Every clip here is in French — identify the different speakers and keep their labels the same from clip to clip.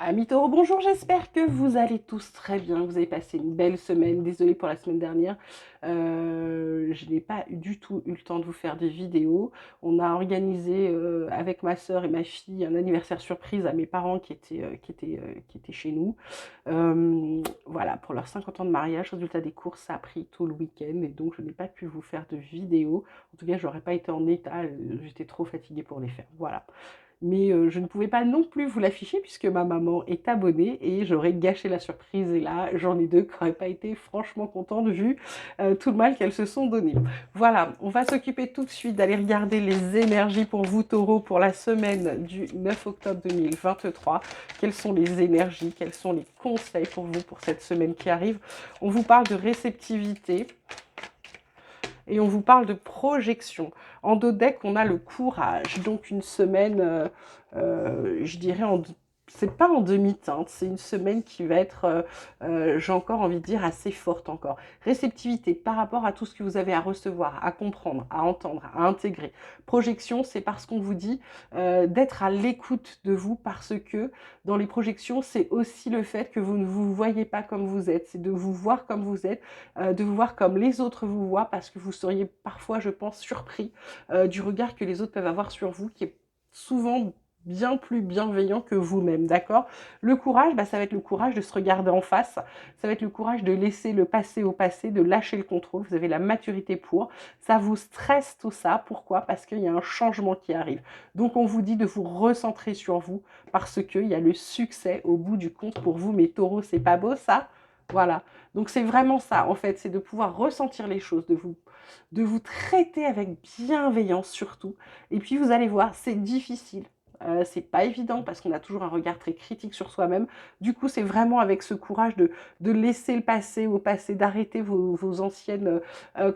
Speaker 1: Amis taureaux, bonjour, j'espère que vous allez tous très bien, vous avez passé une belle semaine, désolée pour la semaine dernière, je n'ai pas du tout eu le temps de vous faire des vidéos. On a organisé avec ma soeur et ma fille un anniversaire surprise à mes parents qui étaient chez nous. Voilà, pour leurs 50 ans de mariage, résultat des courses, ça a pris tout le week-end et donc je n'ai pas pu vous faire de vidéos. En tout cas, je n'aurais pas été en état, j'étais trop fatiguée pour les faire, voilà. Mais je ne pouvais pas non plus vous l'afficher puisque ma maman est abonnée et j'aurais gâché la surprise. Et là, j'en ai deux qui n'auraient pas été franchement contentes vu tout le mal qu'elles se sont donné. Voilà, on va s'occuper tout de suite d'aller regarder les énergies pour vous, taureaux, pour la semaine du 9 octobre 2023. Quelles sont les énergies, quels sont les conseils pour vous pour cette semaine qui arrive. On vous parle de réceptivité et on vous parle de projection. En dos deck, on a le courage, donc une semaine, je dirais, c'est pas en demi-teinte, c'est une semaine qui va être, j'ai encore envie de dire, assez forte encore. Réceptivité par rapport à tout ce que vous avez à recevoir, à comprendre, à entendre, à intégrer. Projection, c'est parce qu'on vous dit d'être à l'écoute de vous, parce que dans les projections, c'est aussi le fait que vous ne vous voyez pas comme vous êtes, c'est de vous voir comme vous êtes, de vous voir comme les autres vous voient, parce que vous seriez parfois, je pense, surpris du regard que les autres peuvent avoir sur vous, qui est souvent bien plus bienveillant que vous-même, d'accord? Le courage, ça va être le courage de se regarder en face, ça va être le courage de laisser le passé au passé, de lâcher le contrôle, vous avez la maturité pour, ça vous stresse tout ça, pourquoi? Parce qu'il y a un changement qui arrive. Donc on vous dit de vous recentrer sur vous, parce qu'il y a le succès au bout du compte pour vous, mes taureaux, c'est pas beau ça? Voilà, donc c'est vraiment ça, en fait, c'est de pouvoir ressentir les choses, de vous traiter avec bienveillance surtout. Et puis vous allez voir, c'est difficile. C'est pas évident parce qu'on a toujours un regard très critique sur soi-même. Du coup, c'est vraiment avec ce courage de laisser le passé au passé, d'arrêter vos anciennes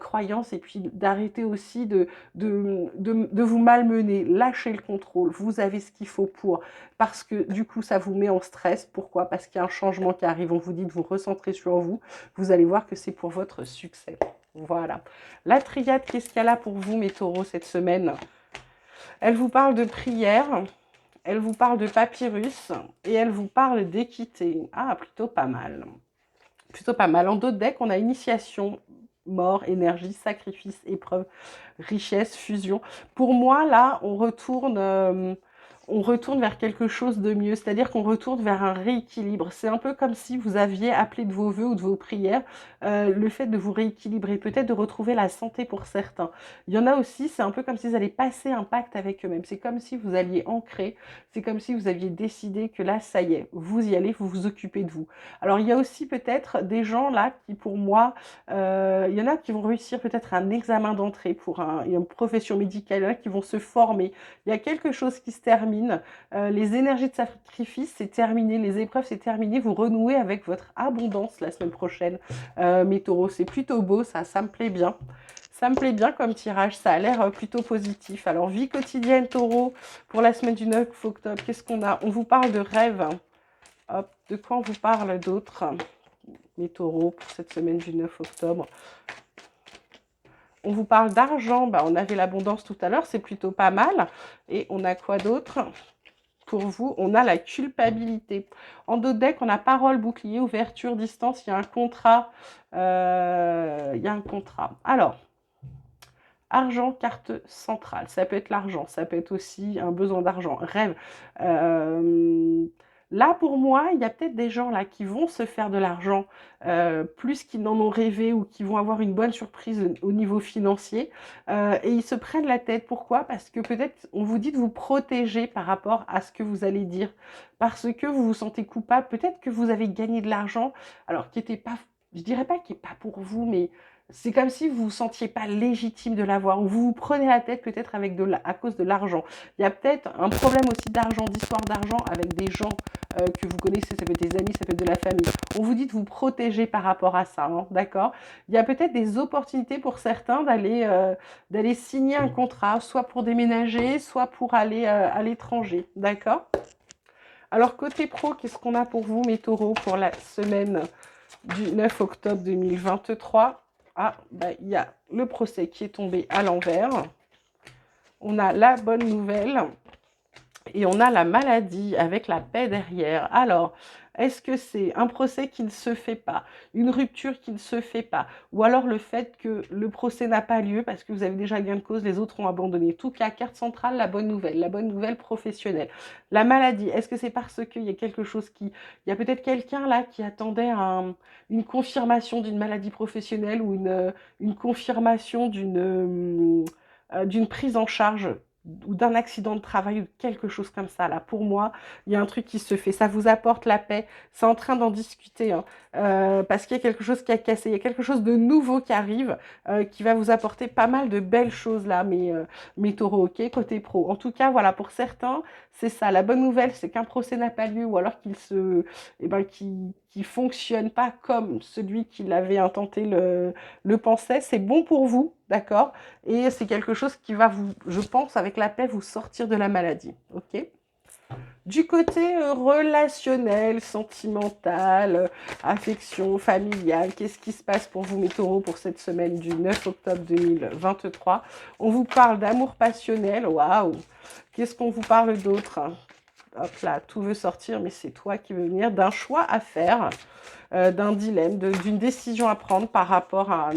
Speaker 1: croyances et puis d'arrêter aussi de vous malmener, lâcher le contrôle. Vous avez ce qu'il faut pour, parce que du coup, ça vous met en stress. Pourquoi? Parce qu'il y a un changement qui arrive. On vous dit de vous recentrer sur vous. Vous allez voir que c'est pour votre succès. Voilà. La triade, qu'est-ce qu'il y a là pour vous, mes taureaux, cette semaine? Elle vous parle de prière, elle vous parle de papyrus et elle vous parle d'équité. Ah, plutôt pas mal. Plutôt pas mal. En dos de deck, on a initiation, mort, énergie, sacrifice, épreuve, richesse, fusion. Pour moi, là, on retourne vers quelque chose de mieux, c'est-à-dire qu'on retourne vers un rééquilibre. C'est un peu comme si vous aviez appelé de vos voeux ou de vos prières le fait de vous rééquilibrer, peut-être de retrouver la santé pour certains. Il y en a aussi, c'est un peu comme s'ils allaient passer un pacte avec eux-mêmes. C'est comme si vous alliez ancrer, c'est comme si vous aviez décidé que là, ça y est, vous y allez, vous vous occupez de vous. Alors, il y a aussi peut-être des gens là qui, pour moi, il y en a qui vont réussir peut-être un examen d'entrée pour une profession médicale, il y en a qui vont se former. Il y a quelque chose qui se termine. Les énergies de sacrifice, c'est terminé. Les épreuves, c'est terminé. Vous renouez avec votre abondance la semaine prochaine, mes taureaux. C'est plutôt beau, ça me plaît bien. Ça me plaît bien comme tirage, ça a l'air plutôt positif. Alors, vie quotidienne, taureau, pour la semaine du 9 octobre, qu'est-ce qu'on a? On vous parle de rêve. Hop, de quoi on vous parle d'autre, mes taureaux, pour cette semaine du 9 octobre? On vous parle d'argent, on avait l'abondance tout à l'heure, c'est plutôt pas mal. Et on a quoi d'autre? Pour vous, on a la culpabilité. En dos de deck, on a parole, bouclier, ouverture, distance, il y a un contrat. Il y a un contrat. Alors, argent, carte centrale. Ça peut être l'argent, ça peut être aussi un besoin d'argent, rêve. Là, pour moi, il y a peut-être des gens là qui vont se faire de l'argent plus qu'ils n'en ont rêvé ou qui vont avoir une bonne surprise au niveau financier. Et ils se prennent la tête. Pourquoi? Parce que peut-être on vous dit de vous protéger par rapport à ce que vous allez dire. Parce que vous vous sentez coupable. Peut-être que vous avez gagné de l'argent, alors qui n'était pas, je dirais pas qui n'est pas pour vous, mais c'est comme si vous ne vous sentiez pas légitime de l'avoir, ou vous vous prenez la tête peut-être à cause de l'argent. Il y a peut-être un problème aussi d'argent, d'histoire d'argent avec des gens que vous connaissez, ça peut être des amis, ça peut être de la famille. On vous dit de vous protéger par rapport à ça, hein, d'accord? Il y a peut-être des opportunités pour certains d'aller signer un contrat, soit pour déménager, soit pour aller à l'étranger, d'accord? Alors côté pro, qu'est-ce qu'on a pour vous, mes taureaux, pour la semaine du 9 octobre 2023? Ah, il y a le procès qui est tombé à l'envers. On a la bonne nouvelle Et on a la maladie avec la paix derrière. Alors, est-ce que c'est un procès qui ne se fait pas, une rupture qui ne se fait pas, ou alors le fait que le procès n'a pas lieu parce que vous avez déjà gain de cause, les autres ont abandonné. Tout cas, carte centrale, la bonne nouvelle professionnelle. La maladie, est-ce que c'est parce qu'il y a quelque chose qui... Il y a peut-être quelqu'un là qui attendait une confirmation d'une maladie professionnelle ou une confirmation d'une prise en charge ou d'un accident de travail ou quelque chose comme ça. Là, pour moi, il y a un truc qui se fait. Ça vous apporte la paix. C'est en train d'en discuter, hein, parce qu'il y a quelque chose qui a cassé. Il y a quelque chose de nouveau qui arrive, qui va vous apporter pas mal de belles choses là, mes taureaux, ok, côté pro. En tout cas, voilà, pour certains, c'est ça. La bonne nouvelle, c'est qu'un procès n'a pas lieu ou alors qu'il fonctionne pas comme celui qui l'avait intenté le pensait. C'est bon pour vous, d'accord? Et c'est quelque chose qui va vous, je pense, avec la paix, vous sortir de la maladie. Ok? Du côté relationnel, sentimental, affection, familiale, qu'est-ce qui se passe pour vous, mes taureaux, pour cette semaine du 9 octobre 2023? On vous parle d'amour passionnel, waouh! Qu'est-ce qu'on vous parle d'autre? Hop là, tout veut sortir, mais c'est toi qui veux venir. D'un choix à faire, d'un dilemme, d'une décision à prendre par rapport à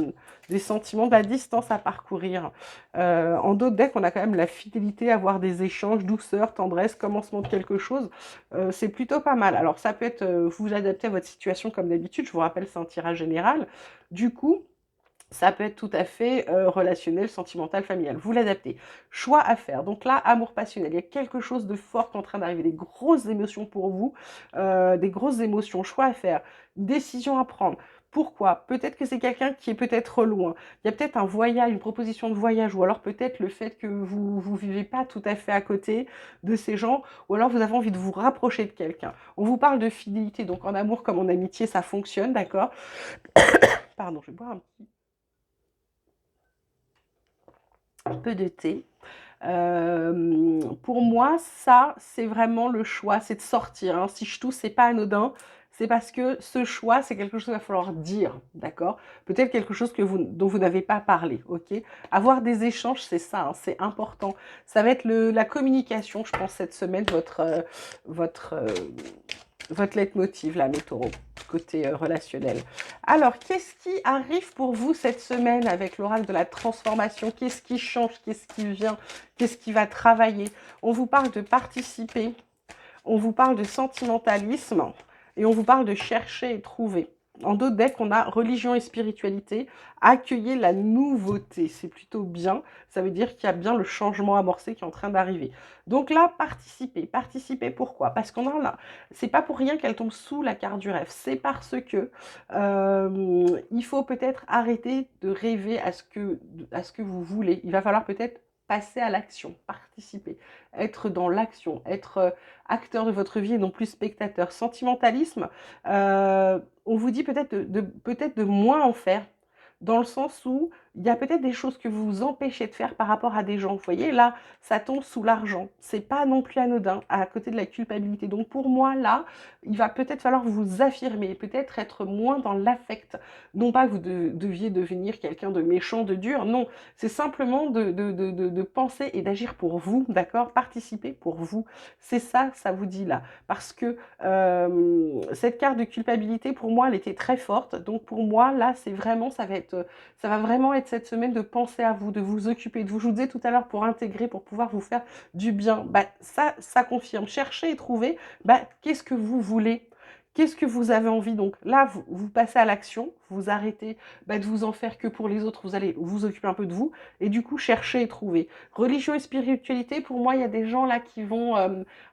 Speaker 1: des sentiments, de la distance à parcourir. En d'autres decks, on a quand même la fidélité, avoir des échanges, douceur, tendresse, commencement de quelque chose. C'est plutôt pas mal. Alors ça peut être, vous adaptez à votre situation comme d'habitude. Je vous rappelle, c'est un tirage général. Du coup, ça peut être tout à fait relationnel, sentimental, familial. Vous l'adaptez. Choix à faire. Donc là, amour passionnel. Il y a quelque chose de fort qui est en train d'arriver. Des grosses émotions pour vous. Des grosses émotions. Choix à faire. Décision à prendre. Pourquoi? Peut-être que c'est quelqu'un qui est peut-être loin. Il y a peut-être un voyage, une proposition de voyage, ou alors peut-être le fait que vous vivez pas tout à fait à côté de ces gens, ou alors vous avez envie de vous rapprocher de quelqu'un. On vous parle de fidélité, donc en amour comme en amitié, ça fonctionne, d'accord? Pardon, je vais boire un peu de thé. Pour moi, ça, c'est vraiment le choix, c'est de sortir, hein. Si je tousse, c'est pas anodin. C'est parce que ce choix, c'est quelque chose qu'il va falloir dire, d'accord? Peut-être quelque chose dont vous n'avez pas parlé, ok? Avoir des échanges, c'est ça, hein, c'est important. Ça va être la communication, je pense, cette semaine, votre, euh, votre leitmotiv, là, mes taureaux, côté relationnel. Alors, qu'est-ce qui arrive pour vous cette semaine avec l'oracle de la transformation? Qu'est-ce qui change? Qu'est-ce qui vient? Qu'est-ce qui va travailler? On vous parle de participer, on vous parle de sentimentalisme et on vous parle de chercher et trouver. En d'autres decks, on a religion et spiritualité. Accueillez la nouveauté, c'est plutôt bien. Ça veut dire qu'il y a bien le changement amorcé qui est en train d'arriver. Donc là, participez. Participez pourquoi? Parce qu'on en a. C'est pas pour rien qu'elle tombe sous la carte du rêve. C'est parce que il faut peut-être arrêter de rêver à ce que vous voulez. Il va falloir peut-être passer à l'action, participer, être dans l'action, être acteur de votre vie et non plus spectateur. Sentimentalisme, on vous dit peut-être de moins en faire, dans le sens où il y a peut-être des choses que vous vous empêchez de faire par rapport à des gens. Vous voyez, là, ça tombe sous l'argent. C'est pas non plus anodin, à côté de la culpabilité. Donc pour moi, là, il va peut-être falloir vous affirmer, peut-être être moins dans l'affect. Non pas que vous deviez devenir quelqu'un de méchant, de dur, non. C'est simplement de penser et d'agir pour vous, d'accord? Participer pour vous. C'est ça, ça vous dit là. Parce que cette carte de culpabilité, pour moi, elle était très forte. Donc pour moi, là, c'est vraiment, ça va vraiment être cette semaine de penser à vous, de vous occuper de vous. Je vous disais tout à l'heure, pour intégrer, pour pouvoir vous faire du bien. Bah, ça confirme. Cherchez et trouvez, bah, qu'est-ce que vous voulez? Qu'est-ce que vous avez envie? Donc là, vous passez à l'action, vous arrêtez de vous en faire que pour les autres, vous allez vous occuper un peu de vous, et du coup, chercher et trouver. Religion et spiritualité, pour moi, il y a des gens là qui vont...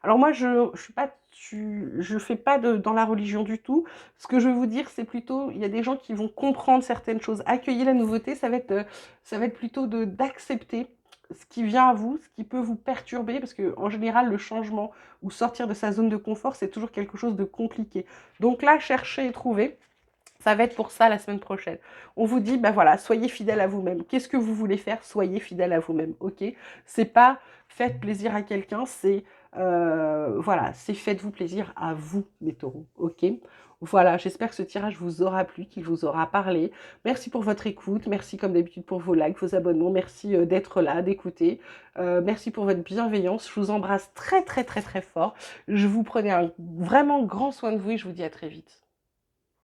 Speaker 1: alors moi, je suis pas... Je fais pas dans la religion du tout. Ce que je veux vous dire, c'est plutôt, il y a des gens qui vont comprendre certaines choses. Accueillir la nouveauté, ça va être plutôt d'accepter ce qui vient à vous, ce qui peut vous perturber, parce que en général, le changement ou sortir de sa zone de confort, c'est toujours quelque chose de compliqué. Donc là, chercher et trouver, ça va être pour ça la semaine prochaine. On vous dit, ben voilà, soyez fidèle à vous-même. Qu'est-ce que vous voulez faire? Soyez fidèle à vous-même, ok? C'est pas faites plaisir à quelqu'un, c'est Voilà, c'est faites-vous plaisir à vous, mes taureaux, ok? Voilà, j'espère que ce tirage vous aura plu, qu'il vous aura parlé. Merci pour votre écoute, merci comme d'habitude pour vos likes, vos abonnements, merci d'être là, d'écouter. Merci pour votre bienveillance, je vous embrasse très très très très fort. Je vous prenais un vraiment grand soin de vous et je vous dis à très vite.